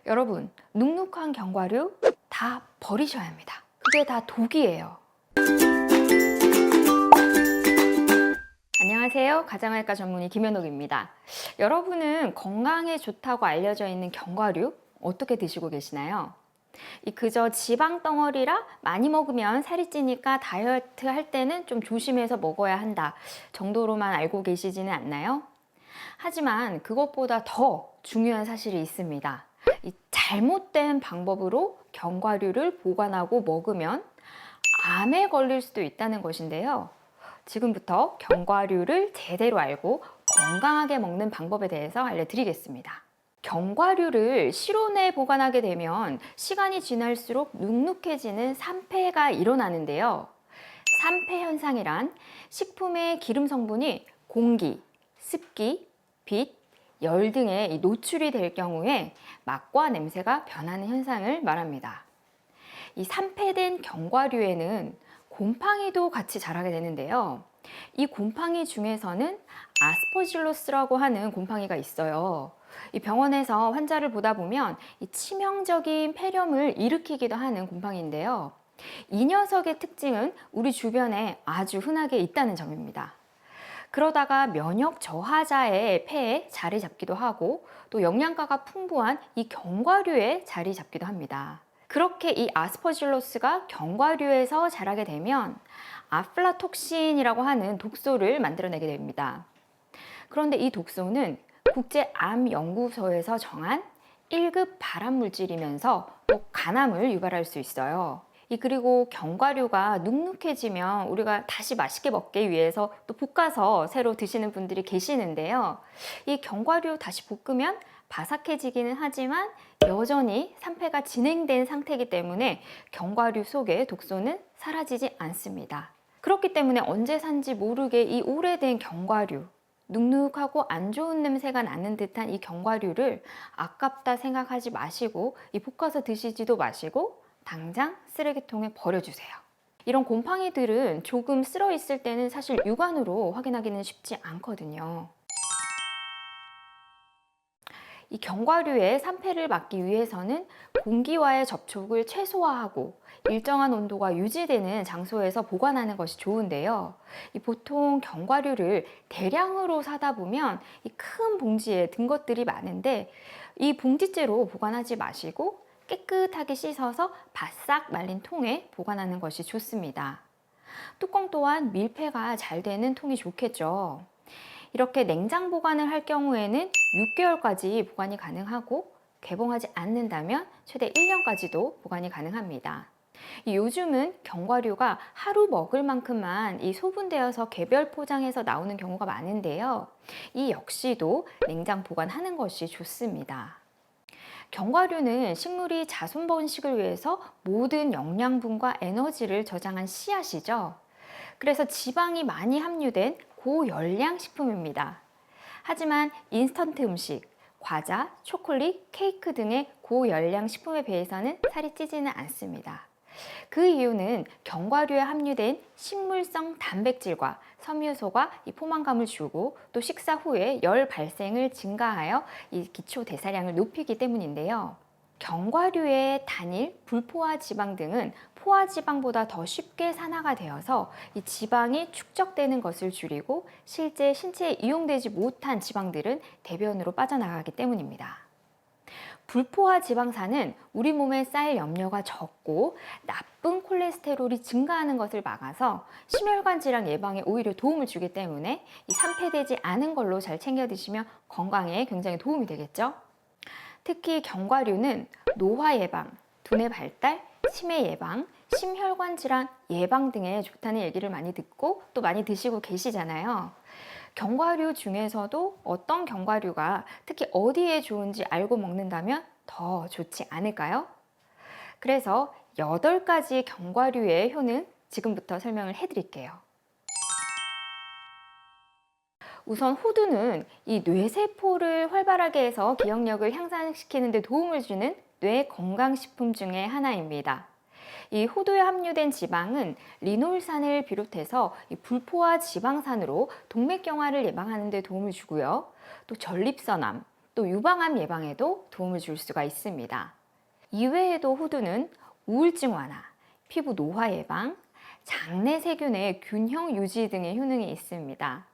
여러분, 눅눅한 견과류 다 버리셔야 합니다. 그게 다 독이에요. 안녕하세요. 가정의학과 전문의 김현옥입니다. 여러분은 건강에 좋다고 알려져 있는 견과류 어떻게 드시고 계시나요? 그저 지방 덩어리라 많이 먹으면 살이 찌니까 다이어트 할 때는 좀 조심해서 먹어야 한다 정도로만 알고 계시지는 않나요? 하지만 그것보다 더 중요한 사실이 있습니다. 이 잘못된 방법으로 견과류를 보관하고 먹으면 암에 걸릴 수도 있다는 것인데요. 지금부터 견과류를 제대로 알고 건강하게 먹는 방법에 대해서 알려드리겠습니다. 견과류를 실온에 보관하게 되면 시간이 지날수록 눅눅해지는 산패가 일어나는데요. 산패 현상이란 식품의 기름 성분이 공기, 습기, 빛, 열 등에 노출이 될 경우에 맛과 냄새가 변하는 현상을 말합니다. 이 산패된 견과류에는 곰팡이도 같이 자라게 되는데요. 이 곰팡이 중에서는 아스퍼질러스라고 하는 곰팡이가 있어요. 이 병원에서 환자를 보다 보면 이 치명적인 폐렴을 일으키기도 하는 곰팡이인데요. 이 녀석의 특징은 우리 주변에 아주 흔하게 있다는 점입니다. 그러다가 면역 저하자의 폐에 자리 잡기도 하고 또 영양가가 풍부한 이 견과류에 자리 잡기도 합니다. 그렇게 이 아스퍼질러스가 견과류에서 자라게 되면 아플라톡신이라고 하는 독소를 만들어내게 됩니다. 그런데 이 독소는 국제암연구소에서 정한 1급 발암물질이면서 또 간암을 유발할 수 있어요. 그리고 견과류가 눅눅해지면 우리가 다시 맛있게 먹기 위해서 또 볶아서 새로 드시는 분들이 계시는데요. 이 견과류 다시 볶으면 바삭해지기는 하지만 여전히 산패가 진행된 상태이기 때문에 견과류 속의 독소는 사라지지 않습니다. 그렇기 때문에 언제 산지 모르게 이 오래된 견과류, 눅눅하고 안 좋은 냄새가 나는 듯한 이 견과류를 아깝다 생각하지 마시고 볶아서 드시지도 마시고 당장 쓰레기통에 버려주세요. 이런 곰팡이들은 조금 쓸어 있을 때는 사실 육안으로 확인하기는 쉽지 않거든요. 이 견과류의 산패를 막기 위해서는 공기와의 접촉을 최소화하고 일정한 온도가 유지되는 장소에서 보관하는 것이 좋은데요. 보통 견과류를 대량으로 사다 보면 큰 봉지에 든 것들이 많은데 이 봉지째로 보관하지 마시고 깨끗하게 씻어서 바싹 말린 통에 보관하는 것이 좋습니다. 뚜껑 또한 밀폐가 잘 되는 통이 좋겠죠. 이렇게 냉장 보관을 할 경우에는 6개월까지 보관이 가능하고 개봉하지 않는다면 최대 1년까지도 보관이 가능합니다. 요즘은 견과류가 하루 먹을 만큼만 소분되어서 개별 포장해서 나오는 경우가 많은데요. 이 역시도 냉장 보관하는 것이 좋습니다. 견과류는 식물이 자손 번식을 위해서 모든 영양분과 에너지를 저장한 씨앗이죠. 그래서 지방이 많이 함유된 고열량 식품입니다. 하지만 인스턴트 음식, 과자, 초콜릿, 케이크 등의 고열량 식품에 비해서는 살이 찌지는 않습니다. 그 이유는 견과류에 함유된 식물성 단백질과 섬유소가 포만감을 주고 또 식사 후에 열 발생을 증가하여 기초 대사량을 높이기 때문인데요. 견과류의 단일, 불포화 지방 등은 포화 지방보다 더 쉽게 산화가 되어서 지방이 축적되는 것을 줄이고 실제 신체에 이용되지 못한 지방들은 대변으로 빠져나가기 때문입니다. 불포화 지방산은 우리 몸에 쌓일 염려가 적고 나쁜 콜레스테롤이 증가하는 것을 막아서 심혈관 질환 예방에 오히려 도움을 주기 때문에 산패되지 않은 걸로 잘 챙겨 드시면 건강에 굉장히 도움이 되겠죠. 특히 견과류는 노화 예방, 두뇌 발달, 치매 예방, 심혈관 질환 예방 등에 좋다는 얘기를 많이 듣고 또 많이 드시고 계시잖아요. 견과류 중에서도 어떤 견과류가 특히 어디에 좋은지 알고 먹는다면 더 좋지 않을까요? 그래서 8가지 견과류의 효능 지금부터 설명을 해드릴게요. 우선 호두는 이 뇌세포를 활발하게 해서 기억력을 향상시키는 데 도움을 주는 뇌 건강식품 중에 하나입니다. 이 호두에 함유된 지방은 리놀산을 비롯해서 불포화 지방산으로 동맥경화를 예방하는 데 도움을 주고요. 또 전립선암, 또 유방암 예방에도 도움을 줄 수가 있습니다. 이외에도 호두는 우울증 완화, 피부 노화 예방, 장내 세균의 균형 유지 등의 효능이 있습니다.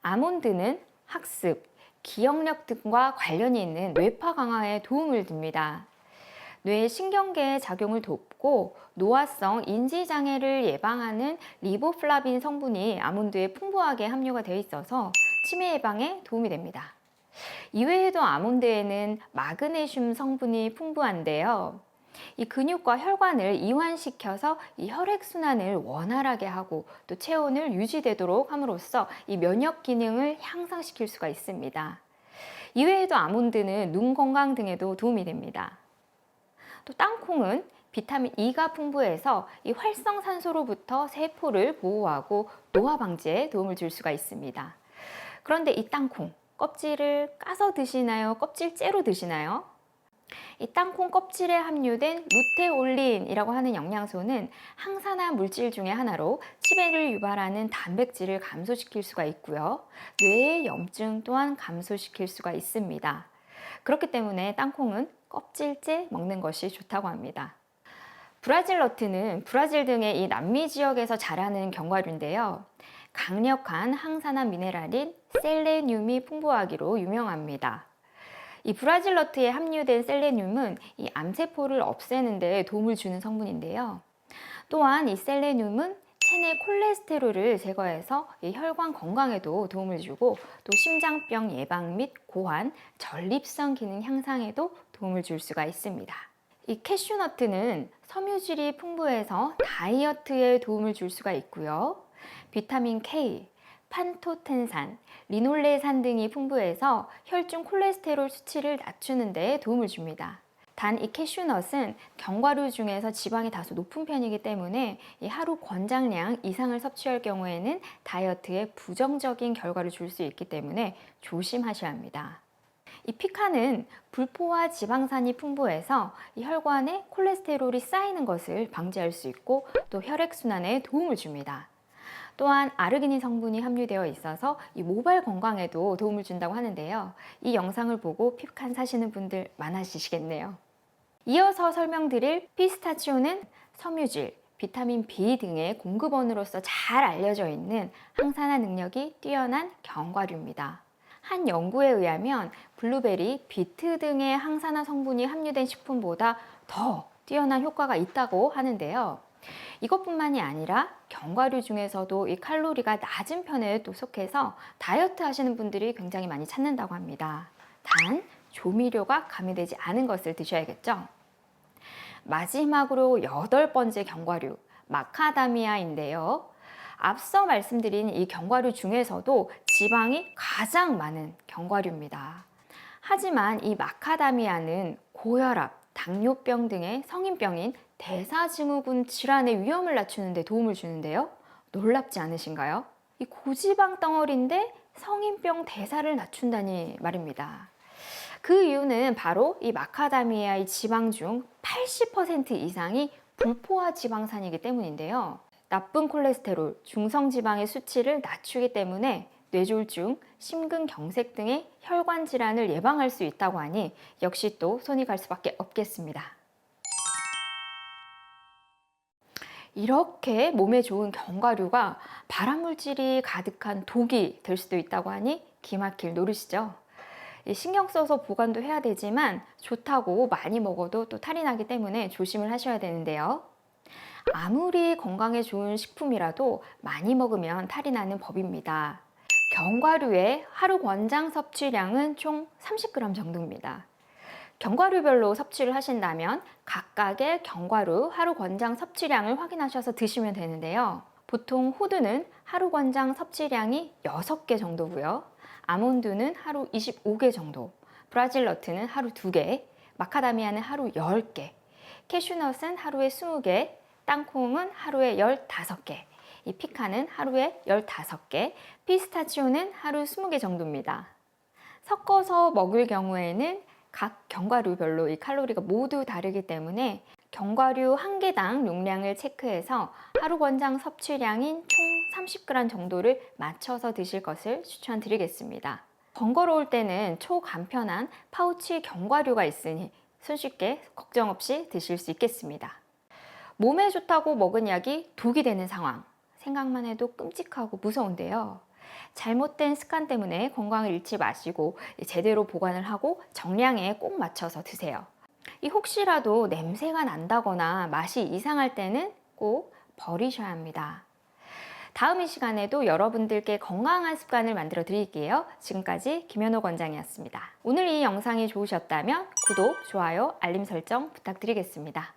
아몬드는 학습, 기억력 등과 관련이 있는 뇌파 강화에 도움을 줍니다. 뇌 신경계의 작용을 돕고 노화성 인지장애를 예방하는 리보플라빈 성분이 아몬드에 풍부하게 함유가 되어 있어서 치매 예방에 도움이 됩니다. 이외에도 아몬드에는 마그네슘 성분이 풍부한데요. 이 근육과 혈관을 이완시켜서 이 혈액순환을 원활하게 하고 또 체온을 유지되도록 함으로써 이 면역 기능을 향상시킬 수가 있습니다. 이외에도 아몬드는 눈 건강 등에도 도움이 됩니다. 또 땅콩은 비타민 E가 풍부해서 이 활성산소로부터 세포를 보호하고 노화 방지에 도움을 줄 수가 있습니다. 그런데 이 땅콩, 껍질을 까서 드시나요? 껍질째로 드시나요? 이 땅콩 껍질에 함유된 루테올린이라고 하는 영양소는 항산화 물질 중에 하나로 치매를 유발하는 단백질을 감소시킬 수가 있고요. 뇌의 염증 또한 감소시킬 수가 있습니다. 그렇기 때문에 땅콩은 껍질째 먹는 것이 좋다고 합니다. 브라질 너트는 브라질 등의 이 남미 지역에서 자라는 견과류인데요. 강력한 항산화 미네랄인 셀레늄이 풍부하기로 유명합니다. 이 브라질 너트에 함유된 셀레늄은 이 암세포를 없애는 데 도움을 주는 성분인데요. 또한 이 셀레늄은 체내 콜레스테롤을 제거해서 이 혈관 건강에도 도움을 주고 또 심장병 예방 및 고환, 전립선 기능 향상에도 도움을 줄 수가 있습니다. 이 캐슈너트는 섬유질이 풍부해서 다이어트에 도움을 줄 수가 있고요. 비타민 K, 판토텐산, 리놀레산 등이 풍부해서 혈중 콜레스테롤 수치를 낮추는 데 도움을 줍니다. 단 이 캐슈넛은 견과류 중에서 지방이 다소 높은 편이기 때문에 이 하루 권장량 이상을 섭취할 경우에는 다이어트에 부정적인 결과를 줄 수 있기 때문에 조심하셔야 합니다. 이 피카는 불포화 지방산이 풍부해서 이 혈관에 콜레스테롤이 쌓이는 것을 방지할 수 있고 또 혈액순환에 도움을 줍니다. 또한 아르기닌 성분이 함유되어 있어서 이 모발 건강에도 도움을 준다고 하는데요. 이 영상을 보고 피칸 사시는 분들 많아지시겠네요. 이어서 설명드릴 피스타치오는 섬유질, 비타민 B 등의 공급원으로서 잘 알려져 있는 항산화 능력이 뛰어난 견과류입니다. 한 연구에 의하면 블루베리, 비트 등의 항산화 성분이 함유된 식품보다 더 뛰어난 효과가 있다고 하는데요. 이것뿐만이 아니라 견과류 중에서도 이 칼로리가 낮은 편에 또 속해서 다이어트 하시는 분들이 굉장히 많이 찾는다고 합니다. 단, 조미료가 가미되지 않은 것을 드셔야겠죠? 마지막으로 8번째 견과류, 마카다미아인데요. 앞서 말씀드린 이 견과류 중에서도 지방이 가장 많은 견과류입니다. 하지만 이 마카다미아는 고혈압, 당뇨병 등의 성인병인 대사증후군 질환의 위험을 낮추는 데 도움을 주는데요. 놀랍지 않으신가요? 이 고지방 덩어리인데 성인병 대사를 낮춘다니 말입니다. 그 이유는 바로 이 마카다미아의 지방 중 80% 이상이 불포화 지방산이기 때문인데요. 나쁜 콜레스테롤, 중성지방의 수치를 낮추기 때문에 뇌졸중, 심근경색 등의 혈관 질환을 예방할 수 있다고 하니 역시 또 손이 갈 수밖에 없겠습니다. 이렇게 몸에 좋은 견과류가 발암물질이 가득한 독이 될 수도 있다고 하니 기막힐 노릇이죠. 신경 써서 보관도 해야 되지만 좋다고 많이 먹어도 또 탈이 나기 때문에 조심을 하셔야 되는데요. 아무리 건강에 좋은 식품이라도 많이 먹으면 탈이 나는 법입니다. 견과류의 하루 권장 섭취량은 총 30g 정도입니다. 견과류별로 섭취를 하신다면 각각의 견과류 하루 권장 섭취량을 확인하셔서 드시면 되는데요. 보통 호두는 하루 권장 섭취량이 6개 정도고요. 아몬드는 하루 25개 정도, 브라질 너트는 하루 2개, 마카다미아는 하루 10개, 캐슈넛은 하루에 20개, 땅콩은 하루에 15개, 이 피카는 하루에 15개, 피스타치오는 하루 20개 정도입니다. 섞어서 먹을 경우에는 각 견과류별로 이 칼로리가 모두 다르기 때문에 견과류 1개당 용량을 체크해서 하루 권장 섭취량인 총 30g 정도를 맞춰서 드실 것을 추천드리겠습니다. 번거로울 때는 초간편한 파우치 견과류가 있으니 손쉽게 걱정 없이 드실 수 있겠습니다. 몸에 좋다고 먹은 약이 독이 되는 상황, 생각만 해도 끔찍하고 무서운데요. 잘못된 습관 때문에 건강을 잃지 마시고 제대로 보관을 하고 정량에 꼭 맞춰서 드세요. 혹시라도 냄새가 난다거나 맛이 이상할 때는 꼭 버리셔야 합니다. 다음 이 시간에도 여러분들께 건강한 습관을 만들어 드릴게요. 지금까지 김현옥 원장이었습니다. 오늘 이 영상이 좋으셨다면 구독, 좋아요, 알림 설정 부탁드리겠습니다.